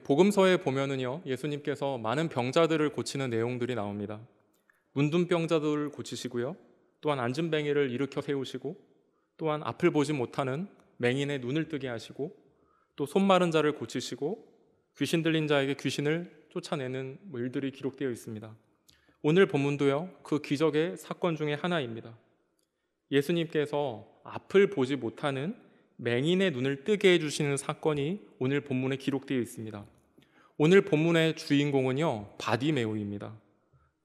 복음서에 보면은요, 예수님께서 많은 병자들을 고치는 내용들이 나옵니다. 문둥병자들을 고치시고요, 또한 앉은뱅이를 일으켜 세우시고, 또한 앞을 보지 못하는 맹인의 눈을 뜨게 하시고, 또 손 마른 자를 고치시고, 귀신 들린 자에게 귀신을 쫓아내는 일들이 기록되어 있습니다. 오늘 본문도요, 그 기적의 사건 중에 하나입니다. 예수님께서 앞을 보지 못하는 맹인의 눈을 뜨게 해주시는 사건이 오늘 본문에 기록되어 있습니다. 오늘 본문의 주인공은요, 바디메오입니다.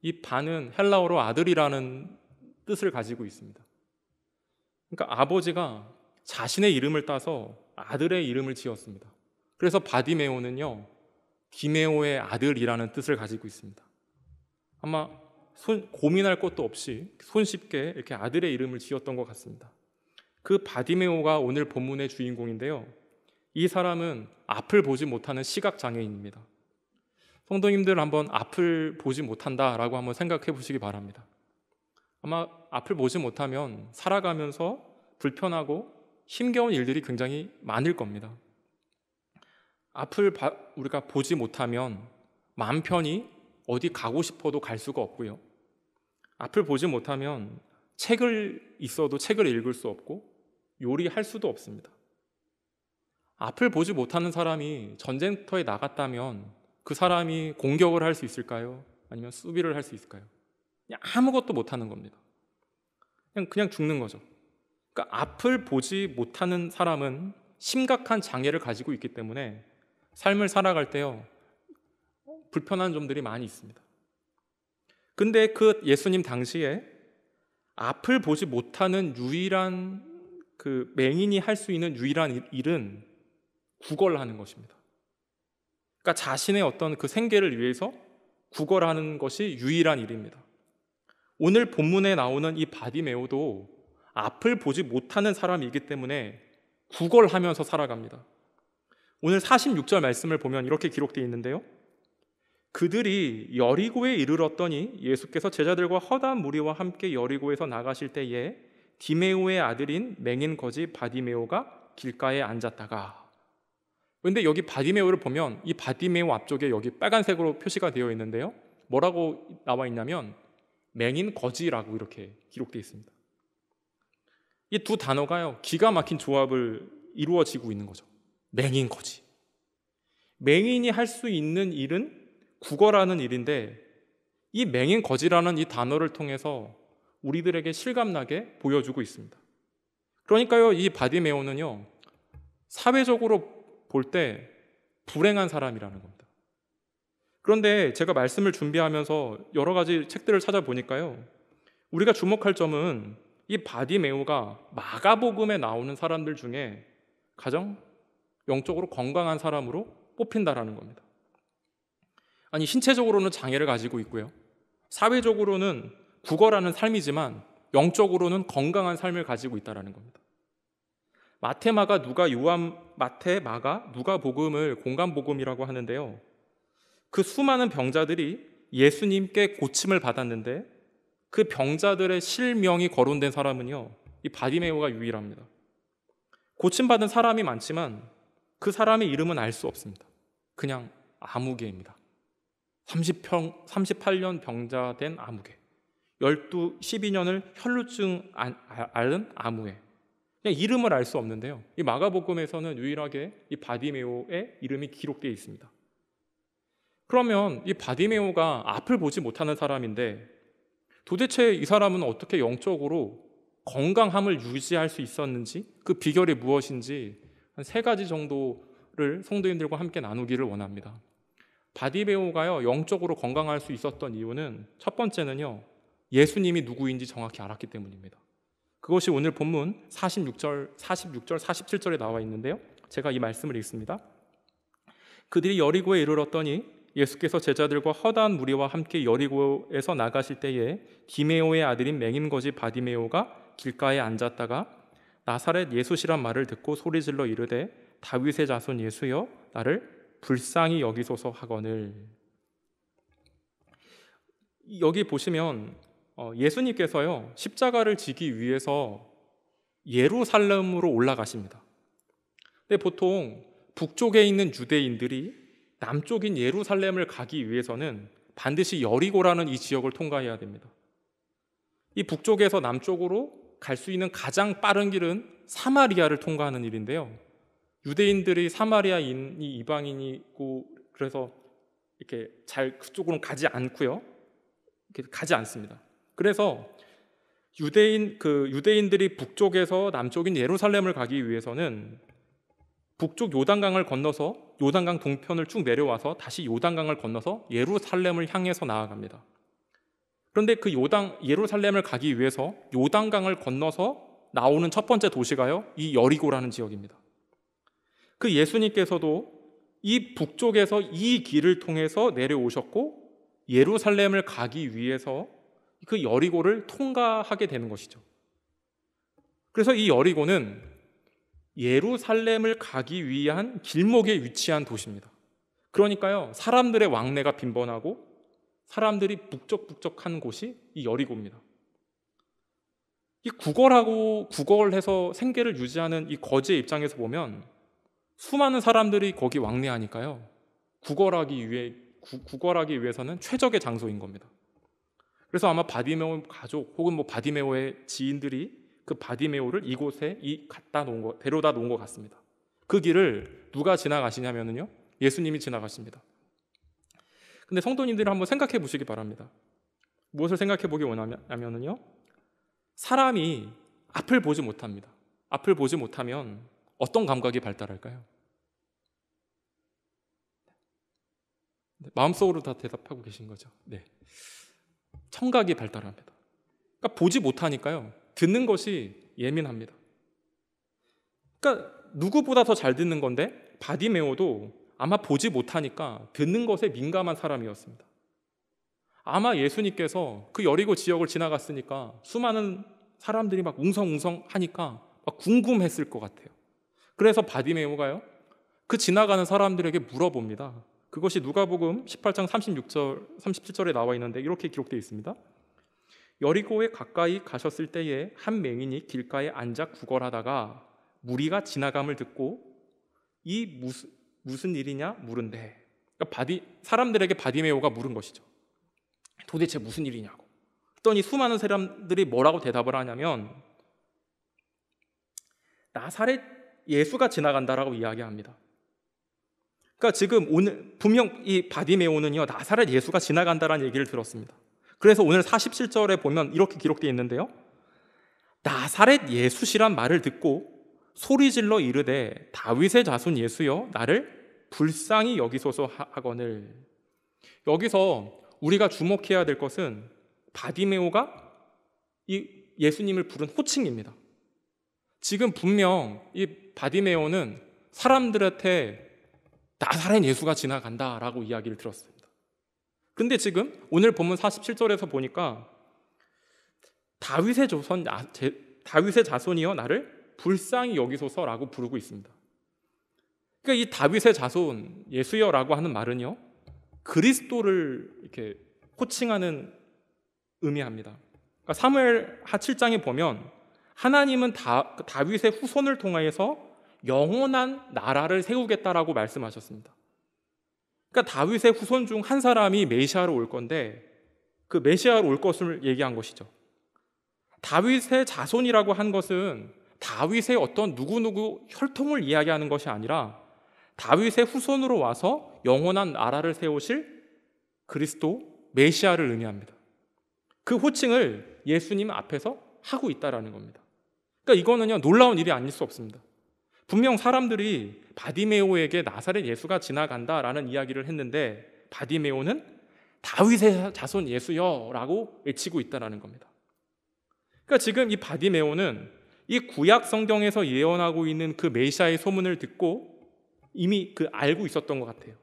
이 바는 헬라어로 아들이라는 뜻을 가지고 있습니다. 그러니까 아버지가 자신의 이름을 따서 아들의 이름을 지었습니다. 그래서 바디메오는요, 디메오의 아들이라는 뜻을 가지고 있습니다. 아마 고민할 것도 없이 손쉽게 이렇게 아들의 이름을 지었던 것 같습니다. 그 바디메오가 오늘 본문의 주인공인데요, 이 사람은 앞을 보지 못하는 시각장애인입니다. 성도님들 한번 앞을 보지 못한다라고 한번 생각해 보시기 바랍니다. 아마 앞을 보지 못하면 살아가면서 불편하고 힘겨운 일들이 굉장히 많을 겁니다. 앞을 우리가 보지 못하면 마음 편히 어디 가고 싶어도 갈 수가 없고요, 앞을 보지 못하면 책을 있어도 책을 읽을 수 없고 요리할 수도 없습니다. 앞을 보지 못하는 사람이 전쟁터에 나갔다면 그 사람이 공격을 할 수 있을까요? 아니면 수비를 할 수 있을까요? 그냥 아무것도 못하는 겁니다. 그냥 죽는 거죠. 그러니까 앞을 보지 못하는 사람은 심각한 장애를 가지고 있기 때문에 삶을 살아갈 때요, 불편한 점들이 많이 있습니다. 근데 그 예수님 당시에 앞을 보지 못하는 유일한 그 맹인이 할 수 있는 유일한 일은 구걸하는 것입니다. 그러니까 자신의 어떤 그 생계를 위해서 구걸하는 것이 유일한 일입니다. 오늘 본문에 나오는 이 바디메오도 앞을 보지 못하는 사람이기 때문에 구걸하면서 살아갑니다. 오늘 46절 말씀을 보면 이렇게 기록되어 있는데요, 그들이 여리고에 이르렀더니 예수께서 제자들과 허다한 무리와 함께 여리고에서 나가실 때에 디메오의 아들인 맹인 거지 바디메오가 길가에 앉았다가. 그런데 여기 바디메오를 보면 이 바디메오 앞쪽에 여기 빨간색으로 표시가 되어 있는데요, 뭐라고 나와 있냐면 맹인 거지라고 이렇게 기록되어 있습니다. 이 두 단어가요, 기가 막힌 조합을 이루어지고 있는 거죠. 맹인 거지. 맹인이 할 수 있는 일은 구걸하는 일인데, 이 맹인 거지라는 이 단어를 통해서 우리들에게 실감나게 보여주고 있습니다. 그러니까요, 이 바디메오는요, 사회적으로 볼 때 불행한 사람이라는 겁니다. 그런데 제가 말씀을 준비하면서 여러 가지 책들을 찾아보니까요, 우리가 주목할 점은 이 바디메오가 마가복음에 나오는 사람들 중에 가장 영적으로 건강한 사람으로 뽑힌다라는 겁니다. 아니, 신체적으로는 장애를 가지고 있고요, 사회적으로는 구걸하는 삶이지만 영적으로는 건강한 삶을 가지고 있다는 겁니다. 마태, 마가, 누가, 요한, 마태, 마가, 누가 복음을 공간복음이라고 하는데요, 그 수많은 병자들이 예수님께 고침을 받았는데 그 병자들의 실명이 거론된 사람은요, 이 바디메오가 유일합니다. 고침받은 사람이 많지만 그 사람의 이름은 알 수 없습니다. 그냥 아무개입니다. 38년 병자된 아무개, 12년을 혈루증 앓은 아무개, 그냥 이름을 알 수 없는데요, 이 마가복음에서는 유일하게 이 바디메오의 이름이 기록되어 있습니다. 그러면 이 바디메오가 앞을 보지 못하는 사람인데 도대체 이 사람은 어떻게 영적으로 건강함을 유지할 수 있었는지, 그 비결이 무엇인지 한 3가지 정도를 성도님들과 함께 나누기를 원합니다. 바디메오가요, 영적으로 건강할 수 있었던 이유는 첫 번째는요, 예수님이 누구인지 정확히 알았기 때문입니다. 그것이 오늘 본문 46절, 47절에 나와 있는데요, 제가 이 말씀을 읽습니다. 그들이 여리고에 이르렀더니 예수께서 제자들과 허다한 무리와 함께 여리고에서 나가실 때에 디메오의 아들인 맹인 거지 바디메오가 길가에 앉았다가 나사렛 예수시란 말을 듣고 소리질러 이르되 다윗의 자손 예수여 나를 불쌍히 여기소서 하거늘. 여기 보시면 예수님께서요, 십자가를 지기 위해서 예루살렘으로 올라가십니다. 근데 보통 북쪽에 있는 유대인들이 남쪽인 예루살렘을 가기 위해서는 반드시 여리고라는 이 지역을 통과해야 됩니다. 이 북쪽에서 남쪽으로 갈 수 있는 가장 빠른 길은 사마리아를 통과하는 일인데요. 유대인들이 사마리아인이 이방인이고 그래서 이렇게 잘 그쪽으로 가지 않고요. 이렇게 가지 않습니다. 그래서 유대인들이 북쪽에서 남쪽인 예루살렘을 가기 위해서는 북쪽 요단강을 건너서 요단강 동편을 쭉 내려와서 다시 요단강을 건너서 예루살렘을 향해서 나아갑니다. 그런데 그 예루살렘을 가기 위해서 요단강을 건너서 나오는 첫 번째 도시가요, 이 여리고라는 지역입니다. 그 예수님께서도 이 북쪽에서 이 길을 통해서 내려오셨고 예루살렘을 가기 위해서 그 여리고를 통과하게 되는 것이죠. 그래서 이 여리고는 예루살렘을 가기 위한 길목에 위치한 도시입니다. 그러니까요, 사람들의 왕래가 빈번하고 사람들이 북적북적한 곳이 이 여리고입니다. 이 구걸해서 생계를 유지하는 이 거지의 입장에서 보면 수많은 사람들이 거기 왕래하니까요, 구걸하기 위해서는 최적의 장소인 겁니다. 그래서 아마 바디메오 가족 혹은 바디메오의 지인들이 그 바디메오를 이곳에 데려다 놓은 것 같습니다. 그 길을 누가 지나가시냐면요, 예수님이 지나가십니다. 근데 성도님들이 한번 생각해 보시기 바랍니다. 무엇을 생각해 보기 원하냐면요, 사람이 앞을 보지 못합니다. 앞을 보지 못하면 어떤 감각이 발달할까요? 마음속으로 다 대답하고 계신 거죠. 네. 청각이 발달합니다. 그러니까 보지 못하니까요, 듣는 것이 예민합니다. 그러니까 누구보다 더 잘 듣는 건데 바디메오도 아마 보지 못하니까 듣는 것에 민감한 사람이었습니다. 아마 예수님께서 그 여리고 지역을 지나갔으니까 수많은 사람들이 막 웅성웅성 하니까 막 궁금했을 것 같아요. 그래서 바디메오가요, 그 지나가는 사람들에게 물어봅니다. 그것이 누가복음 18장 37절에 나와 있는데 이렇게 기록되어 있습니다. 여리고에 가까이 가셨을 때에 한 맹인이 길가에 앉아 구걸하다가 무리가 지나감을 듣고 이 무슨 일이냐 물은데, 그러니까 사람들에게 바디메오가 물은 것이죠. 도대체 무슨 일이냐고. 그랬더니 수많은 사람들이 뭐라고 대답을 하냐면 나사렛 예수가 지나간다라고 이야기합니다. 그러니까 지금 오늘 분명 이 바디메오는요, 나사렛 예수가 지나간다라는 얘기를 들었습니다. 그래서 오늘 47절에 보면 이렇게 기록되어 있는데요, 나사렛 예수시란 말을 듣고 소리질러 이르되 다윗의 자손 예수여 나를 불쌍히 여기소서 하거늘. 여기서 우리가 주목해야 될 것은 바디메오가 이 예수님을 부른 호칭입니다. 지금 분명 이 바디메오는 사람들한테 나사렛 예수가 지나간다라고 이야기를 들었습니다. 근데 지금 오늘 본문 47절에서 보니까 다윗의 자손이여 나를 불쌍히 여기소서라고 부르고 있습니다. 그러니까 이 다윗의 자손 예수여라고 하는 말은요, 그리스도를 이렇게 호칭하는 의미합니다. 그러니까 사무엘 하 7장에 보면 하나님은 다윗의 후손을 통하여서 영원한 나라를 세우겠다라고 말씀하셨습니다. 그러니까 다윗의 후손 중 한 사람이 메시아로 올 건데 그 메시아로 올 것을 얘기한 것이죠. 다윗의 자손이라고 한 것은 다윗의 어떤 누구누구 혈통을 이야기하는 것이 아니라 다윗의 후손으로 와서 영원한 나라를 세우실 그리스도 메시아를 의미합니다. 그 호칭을 예수님 앞에서 하고 있다라는 겁니다. 그러니까 이거는요, 놀라운 일이 아닐 수 없습니다. 분명 사람들이 바디메오에게 나사렛 예수가 지나간다라는 이야기를 했는데 바디메오는 다윗의 자손 예수여라고 외치고 있다라는 겁니다. 그러니까 지금 이 바디메오는 이 구약 성경에서 예언하고 있는 그 메시아의 소문을 듣고 이미 알고 있었던 것 같아요.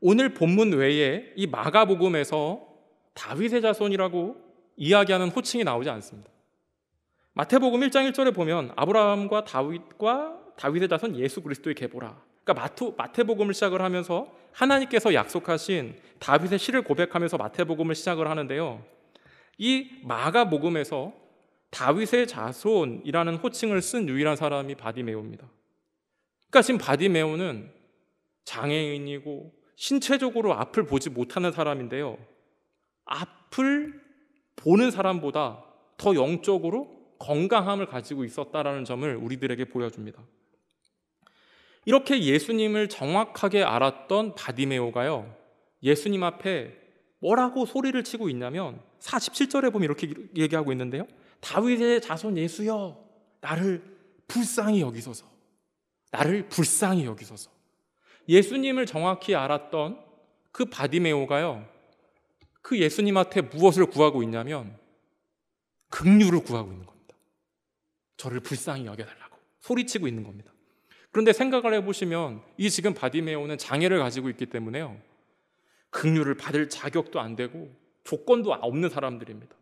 오늘 본문 외에 이 마가복음에서 다윗의 자손이라고 이야기하는 호칭이 나오지 않습니다. 마태복음 1장 1절에 보면 아브라함과 다윗의 자손 예수 그리스도의 계보라. 그러니까 마태복음을 시작을 하면서 하나님께서 약속하신 다윗의 시를 고백하면서 마태복음을 시작을 하는데요, 이 마가복음에서 다윗의 자손이라는 호칭을 쓴 유일한 사람이 바디메오입니다. 그러니까 지금 바디메오는 장애인이고 신체적으로 앞을 보지 못하는 사람인데요, 앞을 보는 사람보다 더 영적으로 건강함을 가지고 있었다라는 점을 우리들에게 보여줍니다. 이렇게 예수님을 정확하게 알았던 바디메오가요, 예수님 앞에 뭐라고 소리를 치고 있냐면 47절에 보면 이렇게 얘기하고 있는데요, 다윗의 자손 예수여, 나를 불쌍히 여기소서. 나를 불쌍히 여기소서. 예수님을 정확히 알았던 그 바디메오가요, 그 예수님 앞에 무엇을 구하고 있냐면 긍휼을 구하고 있는 겁니다. 저를 불쌍히 여겨달라고 소리치고 있는 겁니다. 그런데 생각을 해보시면 이 지금 바디메오는 장애를 가지고 있기 때문에요, 긍휼을 받을 자격도 안 되고 조건도 없는 사람들입니다.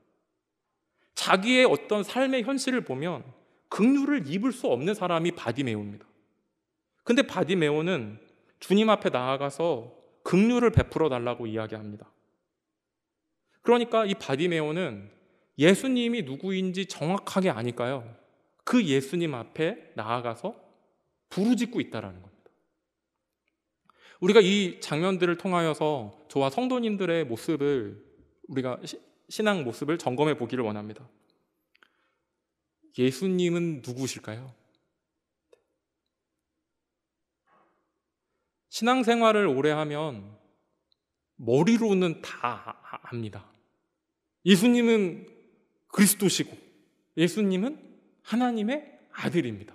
자기의 어떤 삶의 현실을 보면 긍휼을 입을 수 없는 사람이 바디메오입니다. 근데 바디메오는 주님 앞에 나아가서 긍휼을 베풀어 달라고 이야기합니다. 그러니까 이 바디메오는 예수님이 누구인지 정확하게 아니까요, 그 예수님 앞에 나아가서 부르짖고 있다는 겁니다. 우리가 이 장면들을 통하여서 저와 성도님들의 모습을, 우리가 신앙 모습을 점검해 보기를 원합니다. 예수님은 누구실까요? 신앙생활을 오래 하면 머리로는 다 압니다. 예수님은 그리스도시고 예수님은 하나님의 아들입니다.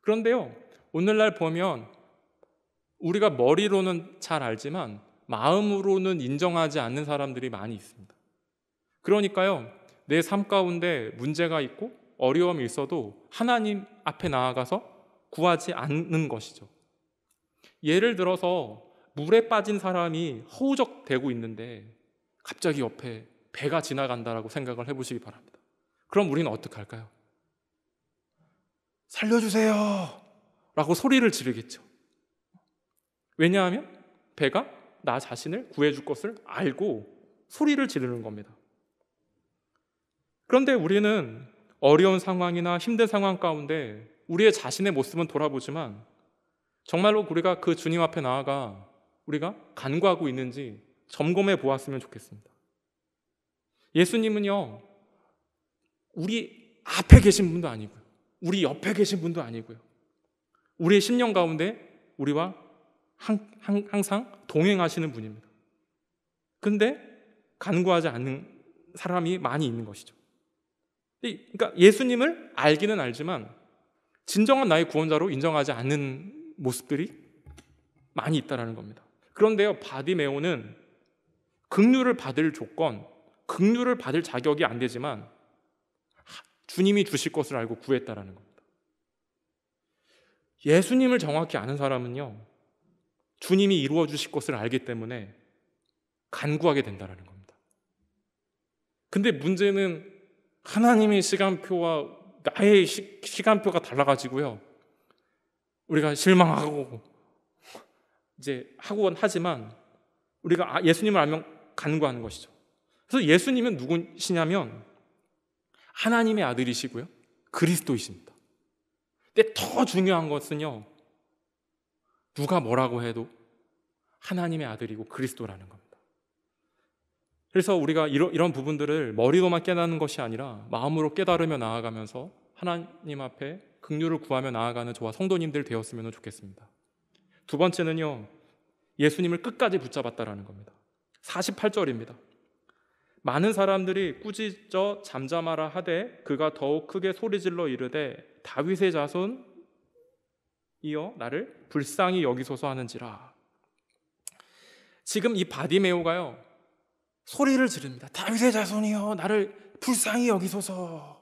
그런데요, 오늘날 보면 우리가 머리로는 잘 알지만 마음으로는 인정하지 않는 사람들이 많이 있습니다. 그러니까요, 내 삶 가운데 문제가 있고 어려움이 있어도 하나님 앞에 나아가서 구하지 않는 것이죠. 예를 들어서 물에 빠진 사람이 허우적대고 있는데 갑자기 옆에 배가 지나간다라고 생각을 해보시기 바랍니다. 그럼 우리는 어떻게 할까요? 살려주세요 라고 소리를 지르겠죠. 왜냐하면 배가 나 자신을 구해줄 것을 알고 소리를 지르는 겁니다. 그런데 우리는 어려운 상황이나 힘든 상황 가운데 우리의 자신의 모습은 돌아보지만 정말로 우리가 그 주님 앞에 나아가 우리가 간구하고 있는지 점검해 보았으면 좋겠습니다. 예수님은요, 우리 앞에 계신 분도 아니고요, 우리 옆에 계신 분도 아니고요, 우리의 심령 가운데 우리와 항상 동행하시는 분입니다. 근데 간구하지 않는 사람이 많이 있는 것이죠. 그러니까 예수님을 알기는 알지만 진정한 나의 구원자로 인정하지 않는 모습들이 많이 있다는 겁니다. 그런데요, 바디메오는 긍휼을 받을 조건, 긍휼을 받을 자격이 안 되지만 주님이 주실 것을 알고 구했다는 겁니다. 예수님을 정확히 아는 사람은요, 주님이 이루어 주실 것을 알기 때문에 간구하게 된다는 겁니다. 근데 문제는 하나님의 시간표와 나의 시간표가 달라가지고요, 우리가 실망하고 이제 하지만 우리가 예수님을 알면 간구하는 것이죠. 그래서 예수님은 누구시냐면 하나님의 아들이시고요, 그리스도이십니다. 근데 더 중요한 것은요, 누가 뭐라고 해도 하나님의 아들이고 그리스도라는 겁니다. 그래서 우리가 이런 부분들을 머리로만 깨닫는 것이 아니라 마음으로 깨달으며 나아가면서 하나님 앞에 긍휼을 구하며 나아가는 저와 성도님들 되었으면 좋겠습니다. 두 번째는요, 예수님을 끝까지 붙잡았다라는 겁니다. 48절입니다. 많은 사람들이 꾸짖어 잠잠하라 하되 그가 더욱 크게 소리질러 이르되 다윗의 자손이여 나를 불쌍히 여기소서 하는지라. 지금 이 바디메오가요, 소리를 지릅니다. 다윗의 자손이여 나를 불쌍히 여기소서.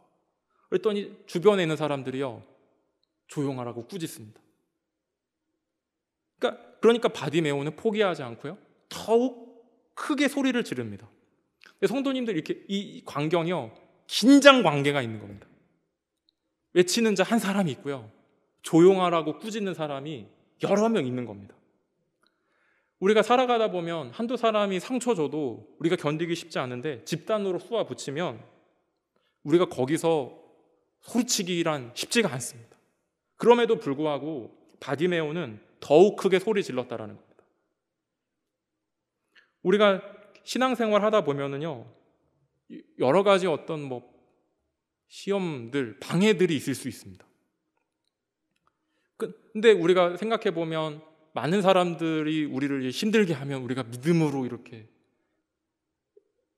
그랬더니 주변에 있는 사람들이요, 조용하라고 꾸짖습니다. 그러니까 바디메오는 포기하지 않고요, 더욱 크게 소리를 지릅니다. 성도님들, 이렇게 이 광경이요, 긴장 관계가 있는 겁니다. 외치는 자 한 사람이 있고요, 조용하라고 꾸짖는 사람이 여러 명 있는 겁니다. 우리가 살아가다 보면 한두 사람이 상처 줘도 우리가 견디기 쉽지 않은데 집단으로 쏘아 붙이면 우리가 거기서 소리치기란 쉽지가 않습니다. 그럼에도 불구하고 바디메오는 더욱 크게 소리 질렀다라는 겁니다. 우리가 신앙생활 하다 보면은요, 여러 가지 어떤 시험들, 방해들이 있을 수 있습니다. 근데 우리가 생각해 보면 많은 사람들이 우리를 힘들게 하면 우리가 믿음으로 이렇게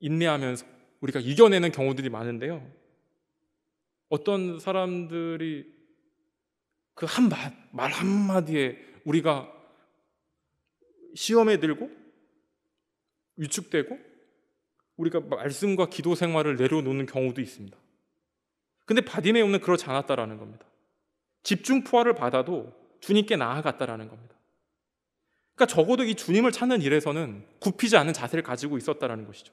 인내하면서 우리가 이겨내는 경우들이 많은데요. 어떤 사람들이 그 말 한마디에 우리가 시험에 들고 위축되고 우리가 말씀과 기도 생활을 내려놓는 경우도 있습니다. 근데 바디메오는 그렇지 않았다라는 겁니다. 집중 포화를 받아도 주님께 나아갔다라는 겁니다. 그러니까 적어도 이 주님을 찾는 일에서는 굽히지 않은 자세를 가지고 있었다라는 것이죠.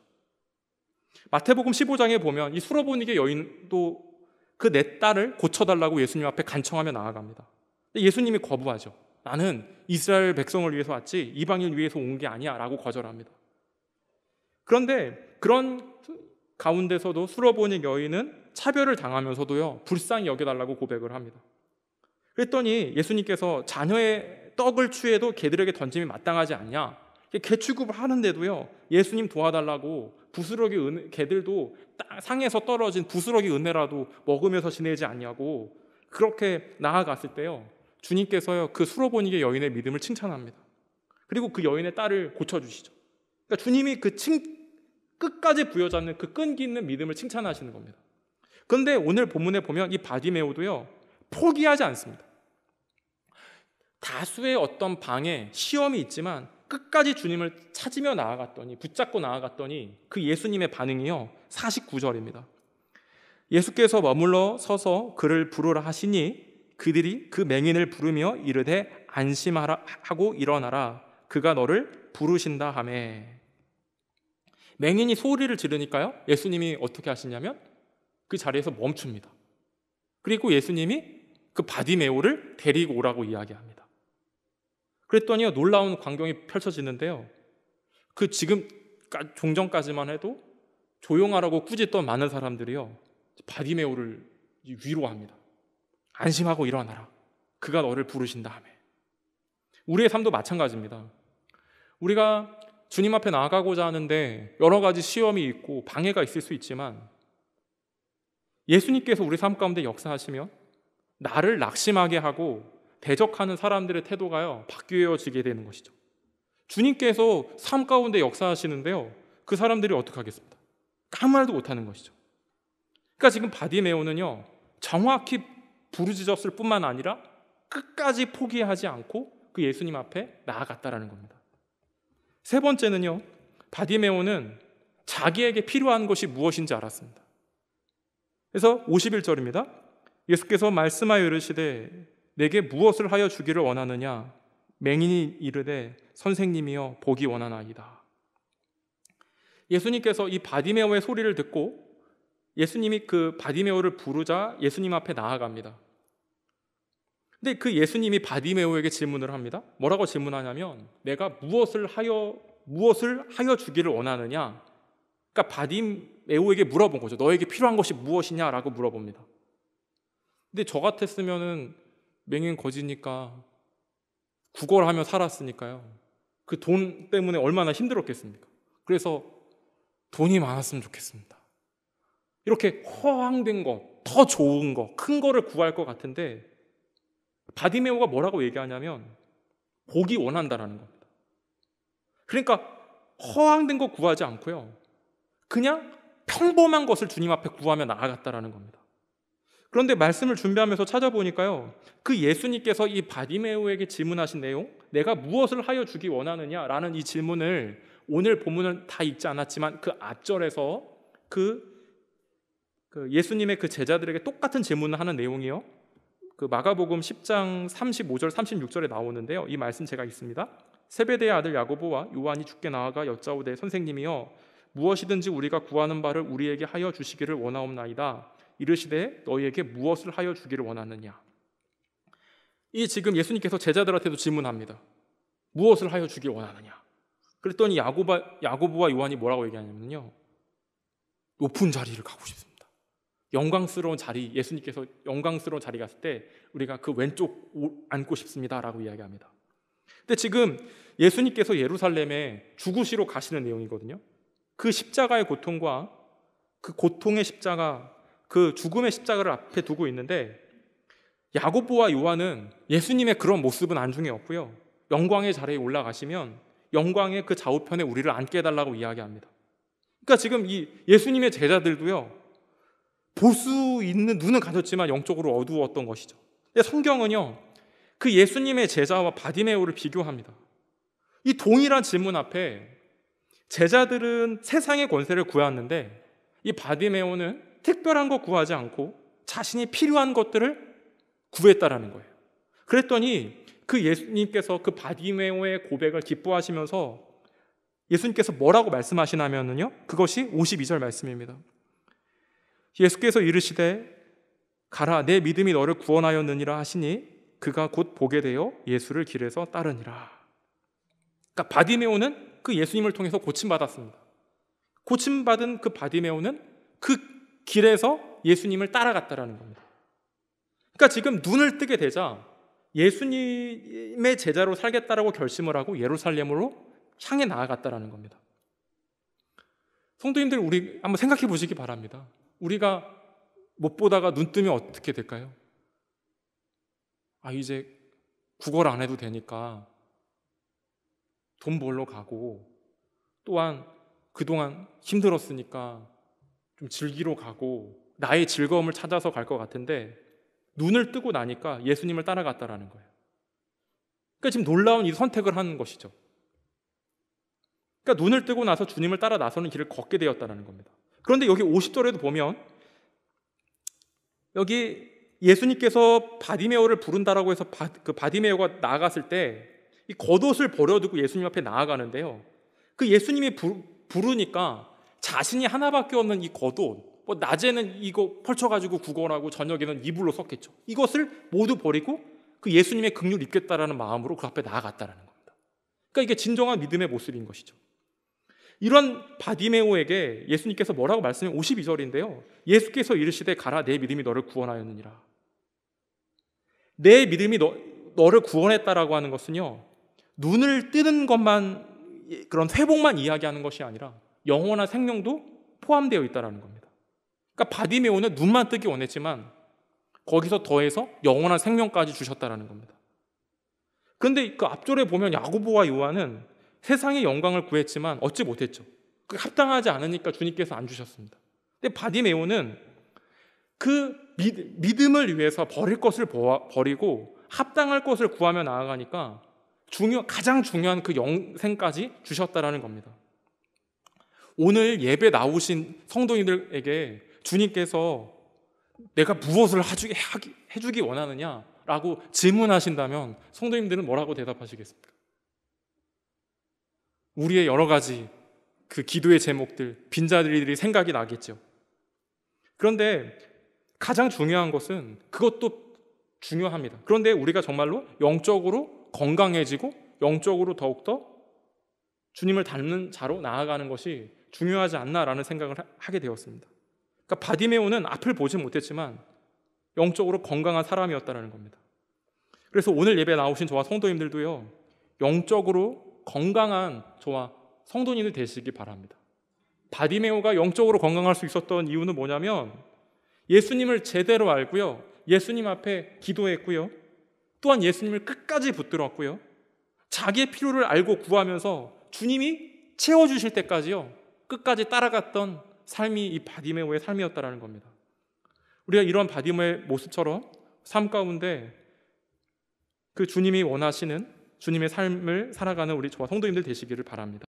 마태복음 15장에 보면 이 수로보니게 여인도 그 내 딸을 고쳐달라고 예수님 앞에 간청하며 나아갑니다. 예수님이 거부하죠. 나는 이스라엘 백성을 위해서 왔지 이방인 위해서 온 게 아니야 라고 거절합니다. 그런데 그런 가운데서도 수로보니 여인은 차별을 당하면서도요, 불쌍히 여겨달라고 고백을 합니다. 그랬더니 예수님께서 자녀의 떡을 취해도 개들에게 던짐이 마땅하지 않냐, 개 취급을 하는데도요, 예수님 도와달라고 부스러기 개들도 상에서 떨어진 부스러기 은혜라도 먹으면서 지내지 않냐고 그렇게 나아갔을 때요, 주님께서요 그 수로보니게 여인의 믿음을 칭찬합니다. 그리고 그 여인의 딸을 고쳐주시죠. 그러니까 주님이 끝까지 부여잡는 그 끈기 있는 믿음을 칭찬하시는 겁니다. 그런데 오늘 본문에 보면 이 바디메오도요 포기하지 않습니다. 다수의 어떤 방해, 시험이 있지만 끝까지 주님을 찾으며 나아갔더니, 붙잡고 나아갔더니 그 예수님의 반응이요 49절입니다. 예수께서 머물러 서서 그를 부르라 하시니 그들이 그 맹인을 부르며 이르되 안심하라 하고 일어나라, 그가 너를 부르신다 하매. 맹인이 소리를 지르니까요, 예수님이 어떻게 하시냐면 그 자리에서 멈춥니다. 그리고 예수님이 그 바디메오를 데리고 오라고 이야기합니다. 그랬더니요, 놀라운 광경이 펼쳐지는데요, 그 지금 종전까지만 해도 조용하라고 꾸짖던 많은 사람들이요 바디메오를 위로합니다. 안심하고 일어나라, 그가 너를 부르신다 하며. 우리의 삶도 마찬가지입니다. 우리가 주님 앞에 나아가고자 하는데 여러 가지 시험이 있고 방해가 있을 수 있지만 예수님께서 우리 삶 가운데 역사하시면 나를 낙심하게 하고 대적하는 사람들의 태도가요 바뀌어지게 되는 것이죠. 주님께서 삶 가운데 역사하시는데요, 그 사람들이 어떻게 하겠습니까? 아무 말도 못하는 것이죠. 그러니까 지금 바디메오는요 정확히 부르짖었을 뿐만 아니라 끝까지 포기하지 않고 그 예수님 앞에 나아갔다라는 겁니다. 세 번째는요, 바디메오는 자기에게 필요한 것이 무엇인지 알았습니다. 그래서 51절입니다. 예수께서 말씀하여 이르시되 내게 무엇을 하여 주기를 원하느냐? 맹인이 이르되 선생님이여 보기 원하나이다. 예수님께서 이 바디메오의 소리를 듣고 예수님이 그 바디메오를 부르자 예수님 앞에 나아갑니다. 근데 그 예수님이 바디메오에게 질문을 합니다. 뭐라고 질문하냐면 내가 무엇을 하여 주기를 원하느냐? 그러니까 바디메오에게 물어본 거죠. 너에게 필요한 것이 무엇이냐라고 물어봅니다. 근데 저 같았으면은 맹인 거지니까 구걸하며 살았으니까요, 그 돈 때문에 얼마나 힘들었겠습니까? 그래서 돈이 많았으면 좋겠습니다. 이렇게 허황된 것, 더 좋은 것, 큰 거를 구할 것 같은데 바디메오가 뭐라고 얘기하냐면 보기 원한다라는 겁니다. 그러니까 허황된 거 구하지 않고요, 그냥 평범한 것을 주님 앞에 구하며 나아갔다라는 겁니다. 그런데 말씀을 준비하면서 찾아보니까요, 그 예수님께서 이 바디메오에게 질문하신 내용, 내가 무엇을 하여 주기 원하느냐라는 이 질문을 오늘 본문은 다 읽지 않았지만 그 앞절에서 그 예수님의 그 제자들에게 똑같은 질문을 하는 내용이요, 그 마가복음 10장 35절 36절에 나오는데요, 이 말씀 제가 읽습니다. 세베대의 아들 야고보와 요한이 주께 나아가 여짜오되 선생님이여 무엇이든지 우리가 구하는 바를 우리에게 하여 주시기를 원하옵나이다. 이르시되 너희에게 무엇을 하여 주기를 원하느냐? 이 지금 예수님께서 제자들한테도 질문합니다. 무엇을 하여 주기를 원하느냐? 그랬더니 야고보와 요한이 뭐라고 얘기하냐면요, 높은 자리를 가고 싶습니다. 영광스러운 자리, 예수님께서 영광스러운 자리 갔을 때 우리가 그 왼쪽 앉고 싶습니다라고 이야기합니다. 근데 지금 예수님께서 예루살렘에 죽으시러 가시는 내용이거든요. 그 십자가의 고통과 그 고통의 십자가, 그 죽음의 십자가를 앞에 두고 있는데, 야고보와 요한은 예수님의 그런 모습은 안중에 없고요, 영광의 자리에 올라가시면 영광의 그 좌우편에 우리를 앉게 해달라고 이야기합니다. 그러니까 지금 이 예수님의 제자들도요, 볼 수 있는 눈은 가졌지만 영적으로 어두웠던 것이죠. 근데 성경은요, 그 예수님의 제자와 바디메오를 비교합니다. 이 동일한 질문 앞에 제자들은 세상의 권세를 구했는데, 이 바디메오는 특별한 거 구하지 않고 자신이 필요한 것들을 구했다라는 거예요. 그랬더니 그 예수님께서 그 바디메오의 고백을 기뻐하시면서 예수님께서 뭐라고 말씀하시냐면요, 그것이 52절 말씀입니다. 예수께서 이르시되 가라, 내 믿음이 너를 구원하였느니라 하시니 그가 곧 보게 되어 예수를 길에서 따르니라. 그러니까 바디메오는 그 예수님을 통해서 고침받았습니다. 고침받은 그 바디메오는 그 길에서 예수님을 따라갔다라는 겁니다. 그러니까 지금 눈을 뜨게 되자 예수님의 제자로 살겠다라고 결심을 하고 예루살렘으로 향해 나아갔다라는 겁니다. 성도님들, 우리 한번 생각해 보시기 바랍니다. 우리가 못 보다가 눈 뜨면 어떻게 될까요? 이제 국어를 안 해도 되니까 돈 벌러 가고, 또한 그동안 힘들었으니까 좀 즐기러 가고, 나의 즐거움을 찾아서 갈 것 같은데, 눈을 뜨고 나니까 예수님을 따라갔다라는 거예요. 그러니까 지금 놀라운 이 선택을 하는 것이죠. 그러니까 눈을 뜨고 나서 주님을 따라 나서는 길을 걷게 되었다는 겁니다. 그런데 여기 50절에도 보면, 여기 예수님께서 바디메오를 부른다라고 해서 그 바디메오가 나아갔을 때 이 겉옷을 버려두고 예수님 앞에 나아가는데요, 그 예수님이 부르니까 자신이 하나밖에 없는 이 겉옷, 낮에는 이거 펼쳐가지고 구걸하고 저녁에는 이불로 썼겠죠. 이것을 모두 버리고 그 예수님의 긍휼을 입겠다라는 마음으로 그 앞에 나아갔다라는 겁니다. 그러니까 이게 진정한 믿음의 모습인 것이죠. 이런 바디메오에게 예수님께서 뭐라고 말씀해? 52절인데요. 예수께서 이르시되 가라, 내 믿음이 너를 구원하였느니라. 내 믿음이 너를 구원했다라고 하는 것은요, 눈을 뜨는 것만, 그런 회복만 이야기하는 것이 아니라 영원한 생명도 포함되어 있다는 겁니다. 그러니까 바디메오는 눈만 뜨기 원했지만 거기서 더해서 영원한 생명까지 주셨다는 겁니다. 그런데 그 앞절에 보면 야고보와 요한은 세상의 영광을 구했지만 얻지 못했죠. 합당하지 않으니까 주님께서 안 주셨습니다. 근데 바디메오는 그 믿음을 위해서 버릴 것을 버리고 합당할 것을 구하며 나아가니까 가장 중요한 그 영생까지 주셨다라는 겁니다. 오늘 예배 나오신 성도님들에게 주님께서 내가 무엇을 해주기 원하느냐라고 질문하신다면 성도님들은 뭐라고 대답하시겠습니까? 우리의 여러 가지 그 기도의 제목들, 빈자리들이 생각이 나겠죠. 그런데 가장 중요한 것은, 그것도 중요합니다. 그런데 우리가 정말로 영적으로 건강해지고 영적으로 더욱더 주님을 닮는 자로 나아가는 것이 중요하지 않나라는 생각을 하게 되었습니다. 그러니까 바디메오는 앞을 보지 못했지만 영적으로 건강한 사람이었다는 겁니다. 그래서 오늘 예배 나오신 저와 성도님들도요, 영적으로 건강한 저와 성도님들 되시기 바랍니다. 바디메오가 영적으로 건강할 수 있었던 이유는 뭐냐면, 예수님을 제대로 알고요, 예수님 앞에 기도했고요, 또한 예수님을 끝까지 붙들었고요, 자기의 필요를 알고 구하면서 주님이 채워주실 때까지요 끝까지 따라갔던 삶이 이 바디메오의 삶이었다는 겁니다. 우리가 이런 바디메오의 모습처럼 삶 가운데 그 주님이 원하시는 주님의 삶을 살아가는 우리 저와 성도님들 되시기를 바랍니다.